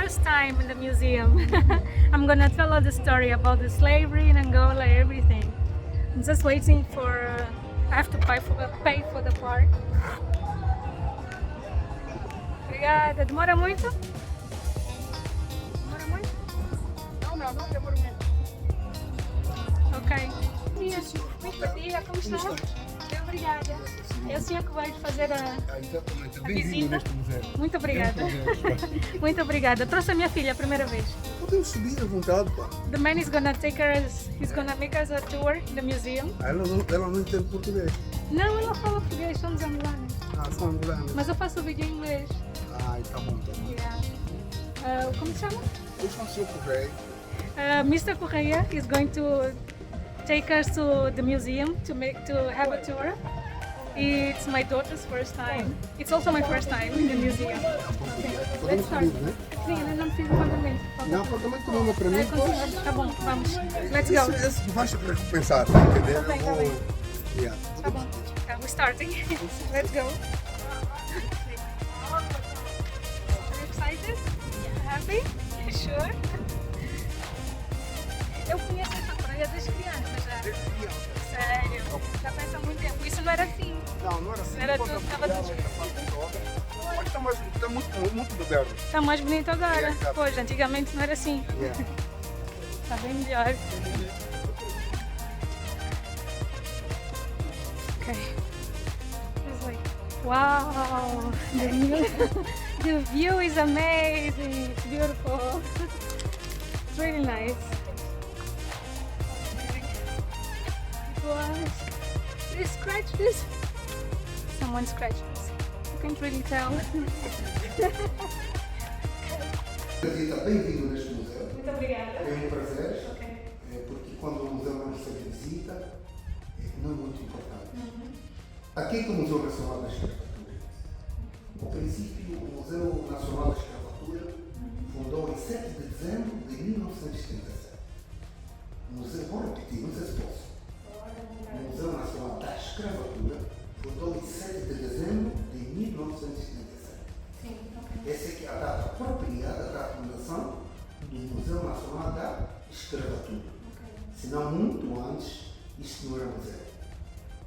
first time in the museum. I'm gonna tell all the story about the slavery in Angola, everything. I'm just waiting for. I have to pay for the park. Obrigada. Demora muito? Demora muito? Não demora muito. Ok. Muito bom dia, como está? Obrigada. É o senhor que vai fazer Exatamente. a Bem-vindo visita. neste museu. Muito obrigada. Muito obrigada. Trouxe a minha filha a primeira vez. Podemos subir à vontade, pá. The man is gonna take us, he's gonna make us a tour in the museum. Ela não entende português. Não, ela fala português, somos angolanos. São angolanas. Mas eu faço o vídeo em inglês. Tá bom. Yeah. Como se chama? Eu sou o seu correio. Mr. Correia is going to take us to the museum to have a tour. It's my daughter's first time. It's also my first time in the museum. Okay, let's start. Subir, né? Sim, ainda não fiz o pagamento. Não, apartamento não é para mim. Tá bom, vamos. Let's go. Esse vais recompensar, tá entendendo? Tá bem. Yeah. Tá bom. We're starting. Let's go. Are you excited? Happy? Sure? Eu conheço essa praia desde criança já. Sério? Já pensa há muito tempo. Isso não era assim. Não era assim. Era tudo, estava tudo. Mas está muito moderno. Está mais bonito agora. É, tá. Pois, antigamente não era assim. Yeah. Está bem melhor. Ok. It's like, wow! The view is amazing. It's beautiful. It's really nice. Did you scratch this? Someone scratched this. You can't really tell. Está bem-vindo neste museu. Muito obrigada. É um prazer. Ok. Porque quando o museu não recebe visita, não é muito importante. Aqui é que o Museu Nacional da Escravatura. No princípio, o Museu Nacional da Escravatura fundou em 7 de dezembro de 1977. O museu, vou repetir, não sei se posso. O Museu Nacional da Escravatura fundou em 7 de dezembro de 1977. Sim, ok. Essa aqui é a data apropriada da fundação do Museu Nacional da Escravatura. Se não muito antes, isto não era museu.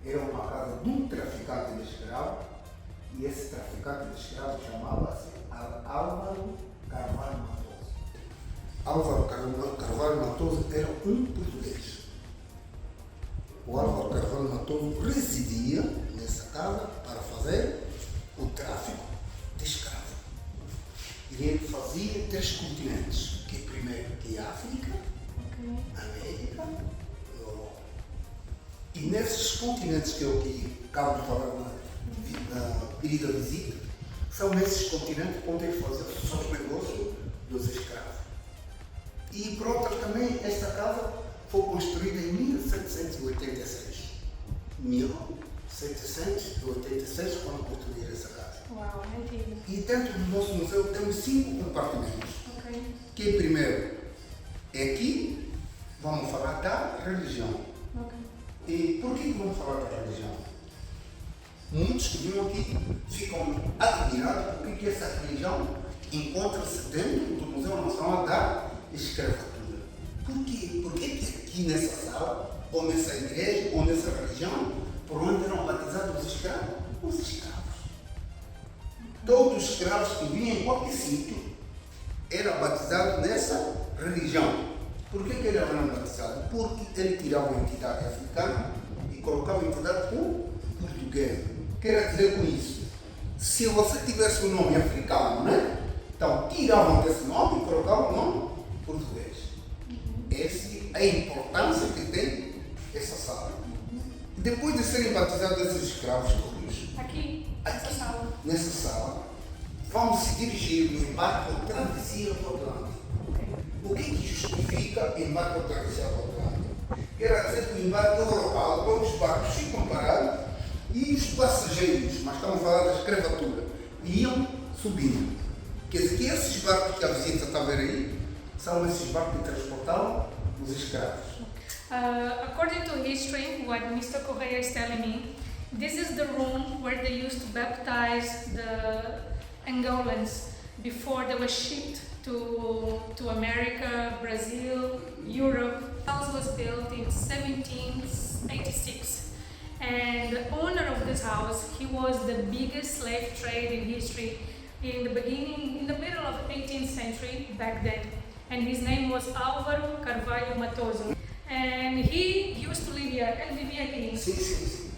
Era uma casa de um traficante de escravos e esse traficante de escravos chamava-se Álvaro Carvalho Matoso. Álvaro Carvalho Matoso era um português. O Álvaro Carvalho Matoso residia nessa casa para fazer o tráfico de escravos. E ele fazia 3 continentes, que primeiro que a África, América e Europa. E nesses continentes que eu acabo de falar na querida visita, são nesses continentes onde ele fazia os seus negócios dos escravos. E por outra também, esta casa foi construída em 1786. 1786, quando construíram essa casa. Uau, antigo. E dentro do nosso museu temos 5 compartimentos. Ok. Que primeiro é aqui, vamos falar da religião. Ok. E por que vamos falar da religião? Muitos que vêm aqui ficam admirados porque essa religião encontra-se dentro do Museu Nacional da Escravatura. Por quê? Porque aqui nessa sala, ou nessa igreja, ou nessa religião, por onde eram batizados os escravos? Os escravos. Todos os escravos que vinham em qualquer sítio eram batizados nessa religião. Por que ele era batizado? Porque ele tirava a entidade africana e colocava a entidade portuguesa. Quer dizer com isso, se você tivesse um nome africano, né? Então tiravam desse nome e colocavam o nome português. Essa é a importância que tem essa sala. Depois de serem batizados esses escravos todos, Aqui, nessa sala. nessa sala, vamos se dirigir no embarque ou travessia do Atlântico. O que justifica o embarque ou travessia do Atlântico? Quer dizer que o embarque europeu, quando os barcos ficam parados e os passageiros, mas estamos a falar da escravatura, iam subindo. Quer dizer que esses barcos que a visita está a ver aí, são esses barcos que transportavam os escravos. According to history, what Mr. Correia is telling me, this is the room where they used to baptize the Angolans before they were shipped to America, Brazil, Europe. The house was built in 1786, and the owner of this house, he was the biggest slave trade in history in the middle of the 18th century back then, and his name was Álvaro Carvalho Matoso, and he used to live here. Ele vivia aqui.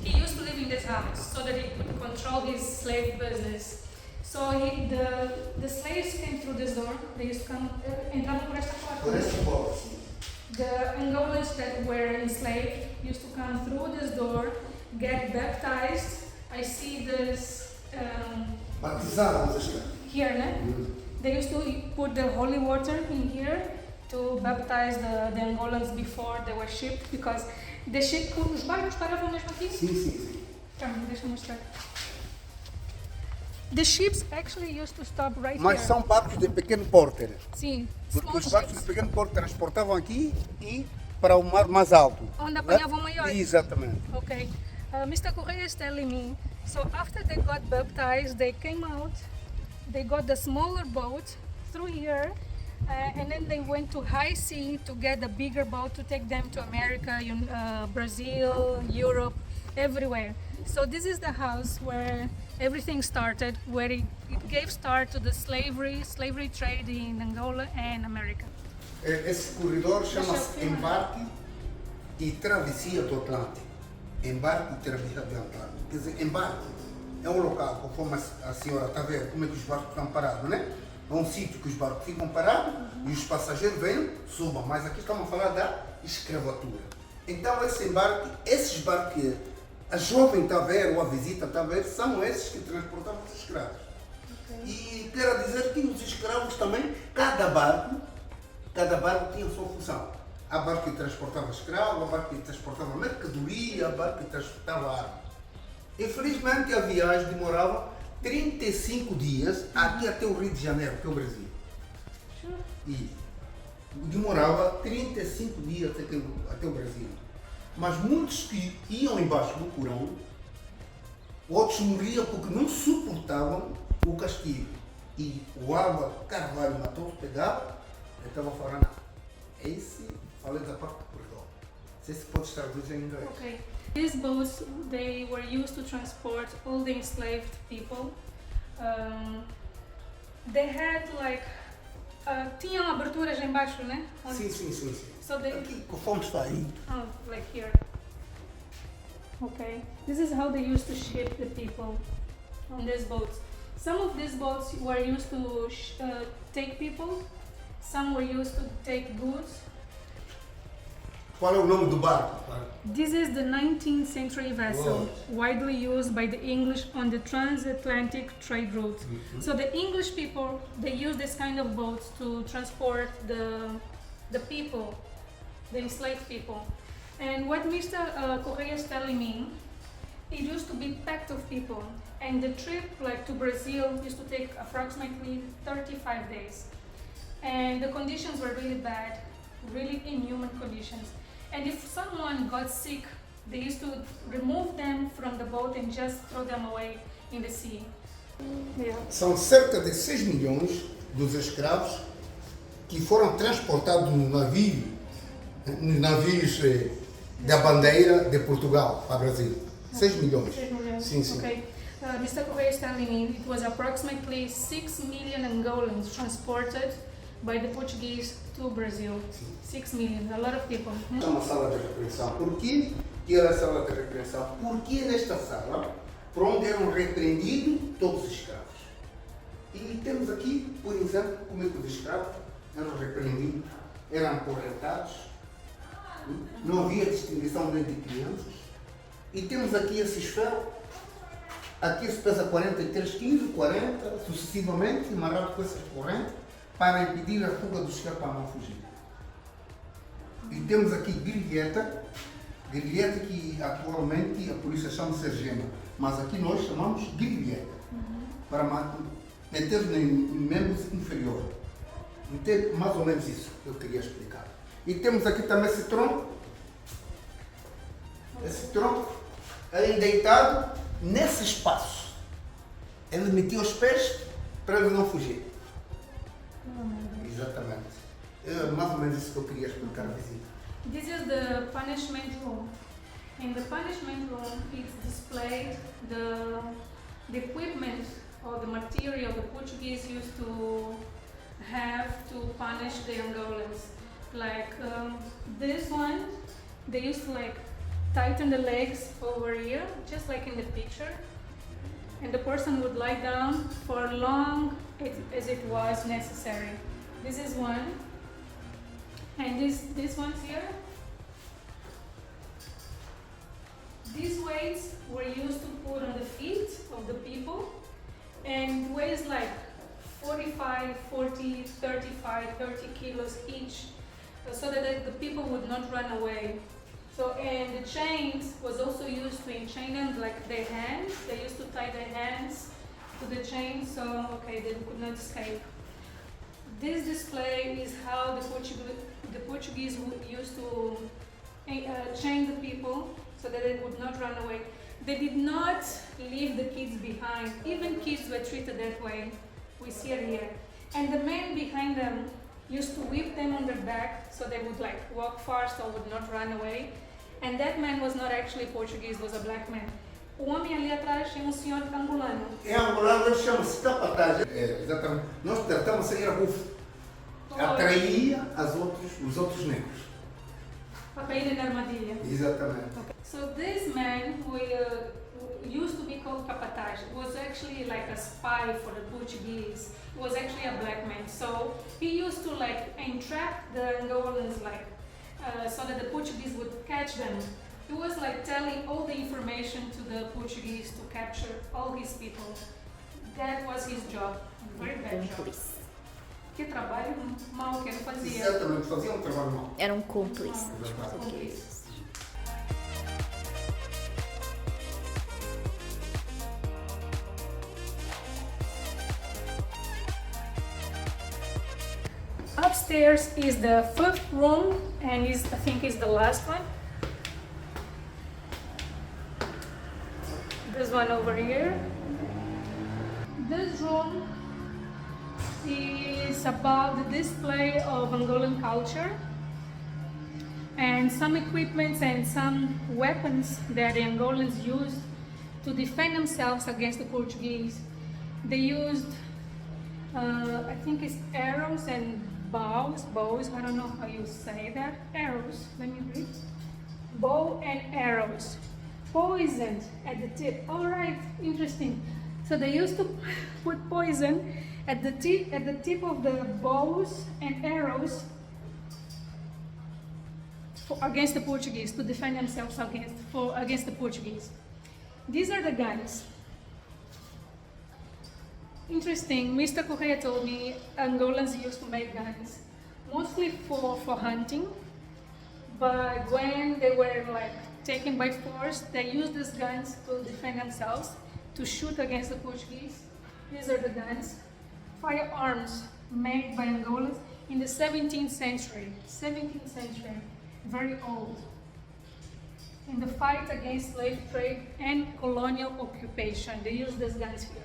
He used to live in this house so that he could control his slave business. So the slaves came through this door. They used to come, entravam por esta porta. The Angolans that were enslaved used to come through this door, get baptized. I see this here, né? They used to put the holy water in here to baptize the Angolans before they were shipped, because the ship, os barcos paravam mesmo aqui? Sim. Calma, deixa eu mostrar. The ships actually used to stop right Mas here. são barcos de pequeno porte. Sim, Porque small os barcos de ships. pequeno porte transportavam aqui e para o mar mais alto. Onde apanhavam maiores. Exatamente. Okay. Mr. Correa is telling me, so after they got baptized, they came out, they got the smaller boat through here, and then they went to high sea to get a bigger boat to take them to America, Brazil, Europe, everywhere. So this is the house where everything started, where it gave start to the slavery trade in Angola and America. Esse corredor chama-se embarque e travessia do Atlântico. Embarque e travessia do Atlântico. Quer dizer, embarque é um local, conforme a senhora está vendo como é que os barcos estão parados, né? É um sítio que os barcos ficam parados e os passageiros vêm, subam. Mas aqui estamos a falar da escravatura. Então esses barcos, a jovem está a ver, ou a visita está a ver, são esses que transportavam os escravos. Okay. E quero dizer que os escravos também, cada barco tinha a sua função. Há barco que transportava escravos, há barco que transportava mercadoria, há barco que transportava armas. Infelizmente a viagem demorava 35 dias aqui até o Rio de Janeiro, que é o Brasil. E demorava 35 dias até o Brasil. Mas muitos que iam embaixo do porão, outros morriam porque não suportavam o castigo. E o Álvaro Carvalho Matoso pegava e estava falando, esse falei da parte do corredor. Não sei se pode traduzir em inglês. Okay. These boats, they were used to transport all the enslaved people. They had like, tinham aberturas lá embaixo, né? Sim. So they, Aqui, conforme está aí. oh, like here. Okay. This is how they used to ship the people on these boats. Some of these boats were used to take people. Some were used to take goods. Qual é o nome do barco? This is the 19th century vessel, widely used by the English on the Transatlantic trade route. Mm-hmm. So the English people, they use this kind of boats to transport the people, the enslaved people. And what Mr. Correa is telling me, it used to be packed of people. And the trip like to Brazil used to take approximately 35 days. And the conditions were really bad, really inhuman conditions. And if someone got sick, they used to remove them from the boat and just throw them away in the sea. Yeah. São cerca de 6 milhões dos escravos que foram transportados nos navios da bandeira de Portugal para o Brasil. 6 milhões. 6 milhões. Sim. Okay. Mr. Correa is telling me it was approximately 6 million Angolans transported by the Portuguese to Brazil. 6 million, a lot of people. É uma sala de repreensão. Por que era a sala de repreensão? Porque nesta sala, por onde eram repreendidos todos os escravos. E temos aqui, por exemplo, como é que os escravos eram repreendidos, eram acorrentados, não havia distinção nem de crianças. E temos aqui esse esfero, aqui se pesa 43 quilos, 40, sucessivamente, amarrado com essas correntes, para impedir a fuga dos escravos para não fugir. E temos aqui grilheta que atualmente a polícia chama de sergema, mas aqui nós chamamos grilheta, para meter em membros inferiores. Então, mais ou menos isso que eu queria explicar. E temos aqui também esse tronco aí deitado nesse espaço. Ele metia os pés para ele não fugir. Exatamente. É mais ou menos isso que eu queria explicar à visita. This is the punishment room. In the punishment room, it's displayed the equipment or the material the Portuguese used to have to punish the Angolans. Like this one, they used to like tighten the legs over here, just like in the picture. And the person would lie down for long as it was necessary. This is one. And these ones here. These weights were used to put on the feet of the people, and weighs like 45, 40, 35, 30 kilos each, so that the people would not run away. So, and the chains was also used to enchain them, like their hands. They used to tie their hands to the chain, so okay, they could not escape. This display is how the Portuguese used to chain the people so that they would not run away. They did not leave the kids behind. Even kids were treated that way. We see it here. And the men behind them used to whip them on their back so they would like walk fast or would not run away. And that man was not actually Portuguese, was a black man. O homem ali atrás é senhor angolano. Em angolano eles chamam-se capataz. Exatamente. Nós tratamos aí a bufo. Atraía os outros negros. Para cair na armadilha. Exatamente. Okay. So this man who used to be called capataz was actually like a spy for the Portuguese. He was actually a black man. So he used to like entrap the Angolans like so that the Portuguese would catch them. He was like telling all the information to the Portuguese to capture all his people. That was his job. Very bad job. Que trabalho mau que ele fazia. Exatamente, fazia trabalho mau. Era cúmplice dos portugueses. Upstairs is the fifth room and I think is the last one. This one over here. This room is about the display of Angolan culture and some equipments and some weapons that the Angolans used to defend themselves against the Portuguese. They used, I think it's arrows and bows, I don't know how you say that, arrows, let me read. Bow and arrows, poisoned at the tip. All right, interesting. So they used to put poison at the tip of the bows and arrows against the Portuguese, to defend themselves against the Portuguese. These are the guns. Interesting, Mr. Correa told me Angolans used to make guns, mostly for hunting, but when they were like taken by force, they used these guns to defend themselves, to shoot against the Portuguese. These are the guns, firearms made by Angolans in the 17th century, very old, in the fight against slave trade and colonial occupation. They used these guns here.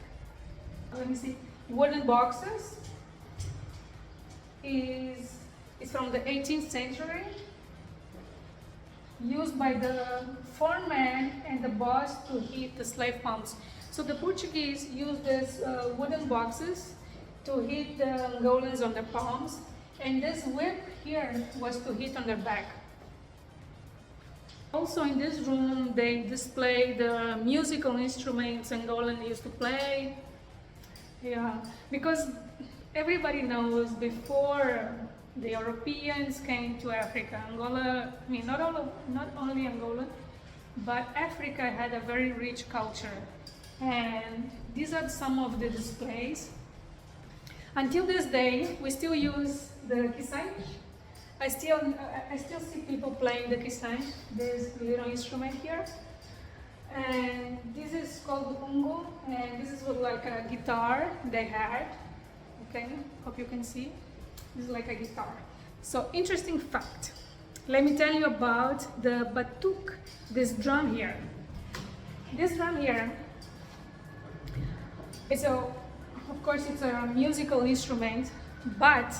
Let me see. Wooden boxes is from the 18th century, used by the foreman and the boss to hit the slave palms. So the Portuguese used these wooden boxes to hit the Angolans on their palms, and this whip here was to hit on their back. Also in this room they display the musical instruments Angolan used to play. Yeah, because everybody knows before the Europeans came to Africa, Angola, I mean not only Angola, but Africa had a very rich culture. And these are some of the displays. Until this day, we still use the kisang. I still see people playing the kisang, this little instrument here. And this is called ungo, and this is like a guitar they had. Okay, hope you can see. This is like a guitar. So interesting fact. Let me tell you about the batuk, this drum here. This drum here, of course it's a musical instrument, but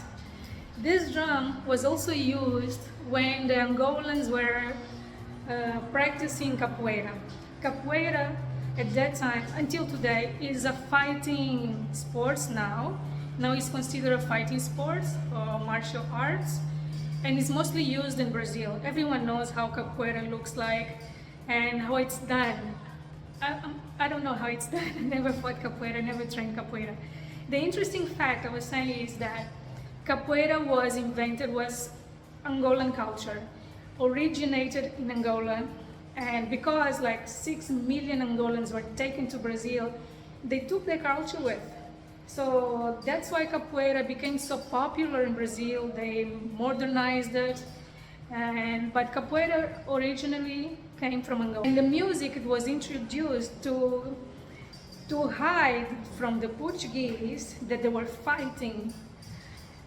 This drum was also used when the Angolans were practicing capoeira. Capoeira at that time, until today, is a fighting sports now. Now it's considered a fighting sports or martial arts, and it's mostly used in Brazil. Everyone knows how capoeira looks like and how it's done. I don't know how it's done. I never fought capoeira, never trained capoeira. The interesting fact I was saying is that capoeira was Angolan culture, originated in Angola, and because like 6 million Angolans were taken to Brazil, they took their culture with. So that's why capoeira became so popular in Brazil. They modernized it, but capoeira originally came from Angola. And the music, it was introduced to hide from the Portuguese that they were fighting.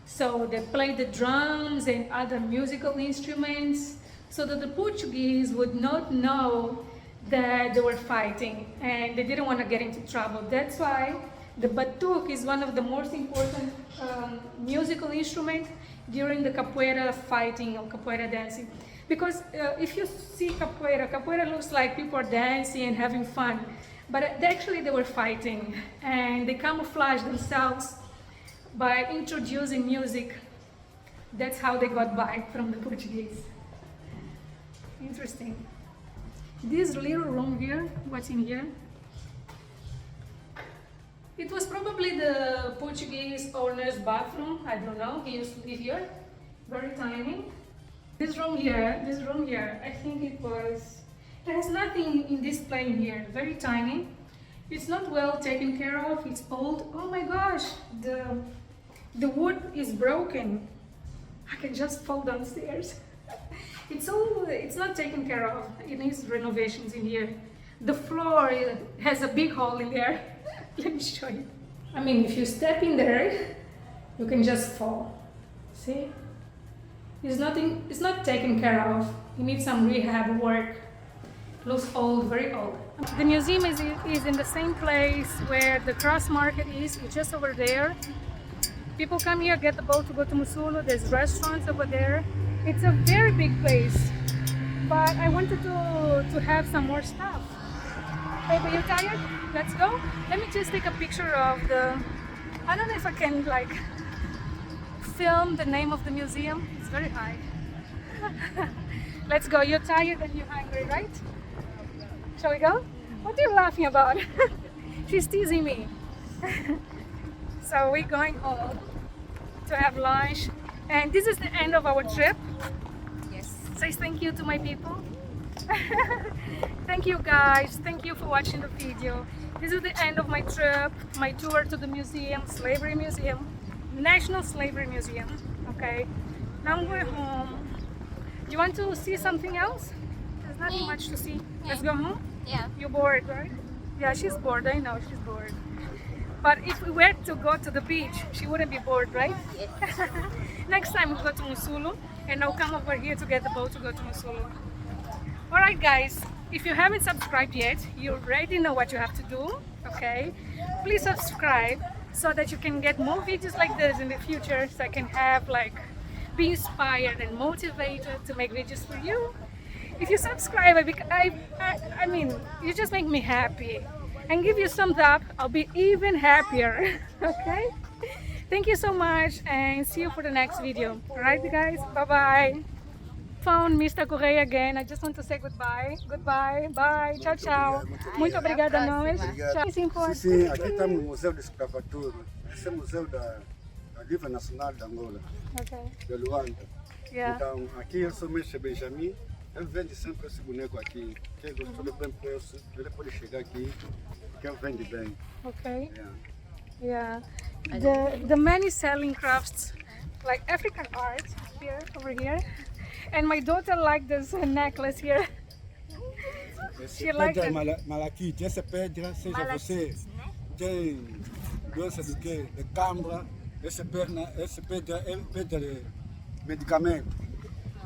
So they played the drums and other musical instruments so that the Portuguese would not know that they were fighting, and they didn't want to get into trouble. That's why the batuque is one of the most important musical instruments during the capoeira fighting or capoeira dancing. Because if you see capoeira looks like people are dancing and having fun, but actually they were fighting, and they camouflaged themselves by introducing music. That's how they got by from the Portuguese. Interesting. This little room here, what's in here? It was probably the Portuguese owner's bathroom. I don't know, he used to live here. Very tiny. This room here, I think it has nothing in this plane here, very tiny. It's not well taken care of, it's old. Oh my gosh, the wood is broken. I can just fall downstairs. It's not taken care of. It needs renovations in here. The floor has a big hole in there. Let me show you. I mean, if you step in there, you can just fall. See? It's not taken care of. You need some rehab work. Looks old, very old. The museum is in the same place where the cross market is. It's just over there. People come here, get the boat to go to Mussulo. There's restaurants over there. It's a very big place, but I wanted to have some more stuff. Hey, are you tired? Let's go. Let me just take a picture of I don't know if I can like film the name of the museum. It's very high. Let's go. You're tired and you're hungry, right? Shall we go? What are you laughing about? She's teasing me. So we're going home to have lunch. And this is the end of our trip. Yes. Say thank you to my people. Thank you guys. Thank you for watching the video. This is the end of my trip, my tour to the museum, Slavery Museum, National Slavery Museum. Okay. Now I'm going home. Do you want to see something else? There's nothing much to see. Let's go home? Yeah. You're bored, right? Yeah, she's bored. I know she's bored. But if we were to go to the beach, she wouldn't be bored, right? Yes. Next time we'll go to Mussulo, and I'll come over here to get the boat to go to Mussulo. Alright guys, if you haven't subscribed yet, you already know what you have to do, okay? Please subscribe so that you can get more videos like this in the future, so I can have be inspired and motivated to make videos for you. If you subscribe, I mean, you just make me happy. And give you a thumbs up, I'll be even happier. Okay? Thank you so much, and see you for the next video. Alright guys, bye bye. Found Mr. Correia again. I just want to say goodbye. Goodbye, bye, tchau, tchau. Muito obrigada a nós. Tchau. Sim, aqui estamos no Museu de Escravatura. Esse é o Museu da Livre Nacional de Angola, de Luanda. Yeah. Então, aqui eu sou o mestre Benjamin. Eu vendo sempre esse boneco aqui. Quem gostou do bem preço, ele pode chegar aqui, que eu vendo bem. Okay. Yeah. Yeah. The man is selling crafts like African art here, over here. And my daughter liked this necklace here. She liked Pedra it. malaquite, essa pedra, seja você tem doença de quê? De cãibra, essa pedra é pedra de medicamento.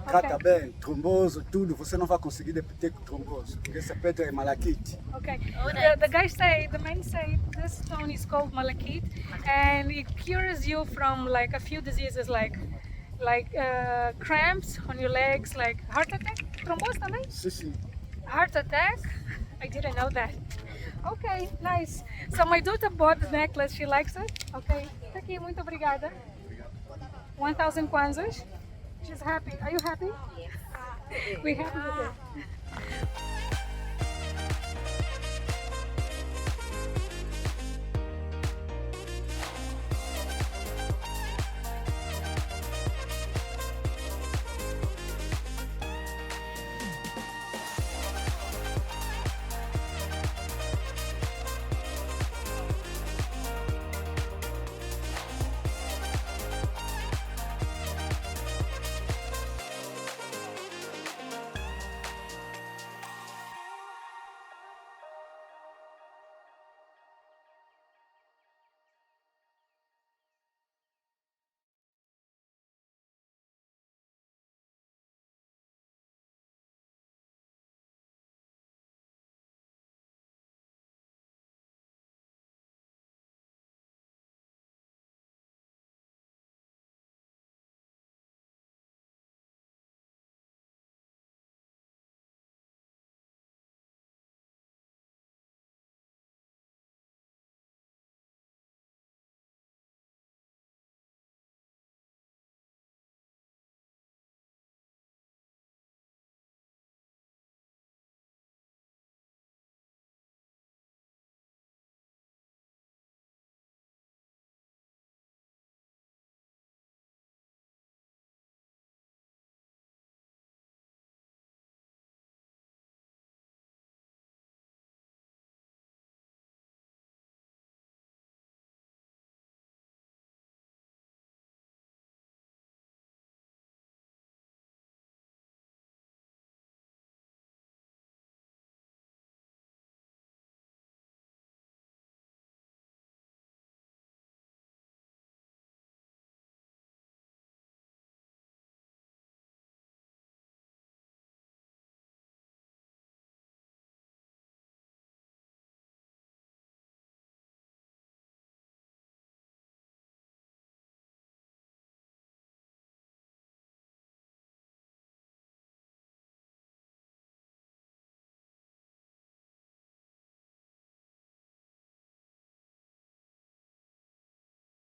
Trata bem, tromboso, tudo, você não vai conseguir depictar com tromboso, porque essa pedra é malaquite. Okay. The man say this stone is called malachite, and it cures you from a few diseases like like cramps on your legs, like heart attack, thrombose também? Sim, sim. Heart attack? I didn't know that. Okay, nice. So my daughter bought the necklace. She likes it. Okay. Tá aqui, muito obrigada. 1,000 kwanzas. She's happy. Are you happy? We're happy with it.